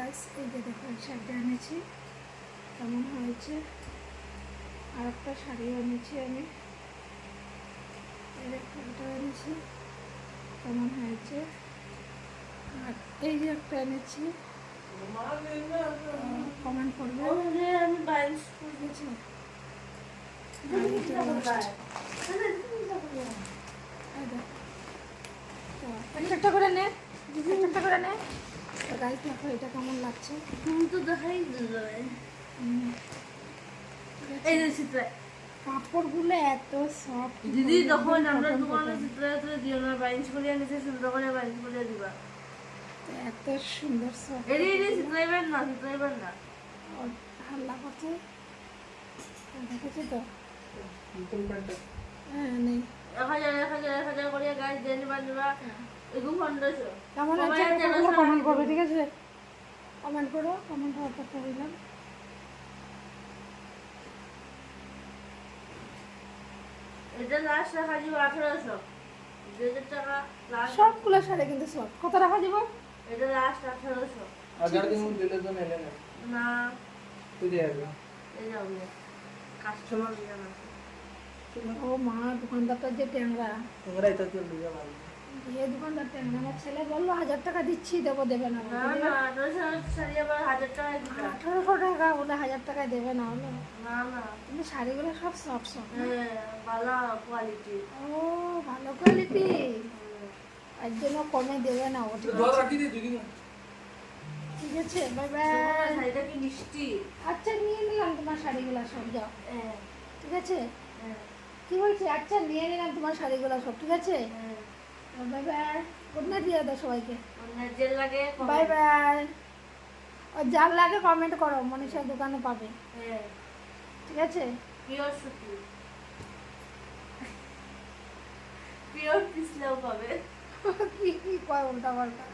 Guys এই যে দেখো এই শাড়িটা এনেছি, কেমন হয়েছে। আর একটা শাড়িও এনেছি আমি, এই দেখো এটাও এনেছি, কেমন হয়েছে। আর এই যে একটা এনেছি, কমেন্ট করবে। আমি বাইশ বুঝেছো? একটা করে নে, একটা করে নে। তো গাইস দেখো এটা কেমন লাগছে। তুমি তো দেখাই দিলে। এই যে চিত্রা কাপড়গুলো এত সফট দিদি, তখন আমরা দোকানে চিত্রা দিও না, বাইশ করে নিচে সুন্দর করে বাইশ করে দিবা। এত সুন্দর সফট। এরি এরি চিত্রাইবেন না, চিত্রাইবেন না। হাল্লা করছে, দেখেছি তো। হ্যাঁ নেই 1000 করে গাছ দিয়ে নিবা নিবা। এগুলো 1500 কেমন আছে কমেন্ট করবে, ঠিক আছে? কমেন্ট করো, কমেন্ট অপেক্ষা রইলাম। এটা লাস্ট রাখা যাবে 1800, 2000 টাকা লাস্ট। সবগুলো শাড়ি কিন্তু সব কত রাখা দিব? এটা লাস্ট 1800। আগার দিন দিলে তো নেলে না না তুই দেবে এই যাও কাস্টমার দিয়া না। ও মা, দোকানদারটা যে ট্যাংরা, তোমরা এটা তো লিয়ে ভালো এই দোকানদার ট্যাংরা। আমার ছেলে বললো 1000 টাকা দিচ্ছি, দেবো, দেবে না। না না 1800 শাড়ি আবার 1000 টাকা দিবা। 1800 টাকা বলে 1000 টাকায় দেবে না হলো। না না কিন্তু শাড়িগুলো সব সফট সফট। হ্যাঁ ভালো কোয়ালিটি। ও ভালো কোয়ালিটি, এর জন্য কমে দেবে না। ও ঠিক জল আছে, রাখি দে দুই দিন ঠিক আছে, বাই বাই। শাড়িটা কি মিষ্টি। আচ্ছা নিয়ে নিলাম তোমার শাড়িগুলো সব, যাও, হ্যাঁ ঠিক আছে। হ্যাঁ কি বলছি, আচ্ছা নিয়ে নিলাম তোমার শাড়িগুলো সব, ঠিক আছে। হ্যাঁ। বাই বাই, গুড নাইট দিয়ে দাও সবাইকে। অন্য জেল লাগে বাই বাই। ও যার লাগে কমেন্ট করো, মনীষার দোকানে পাবে, হ্যাঁ ঠিক আছে। পিওর সুতি, পিওর পিছলেও পাবে। কি কি কয় উল্টা পাল্টা।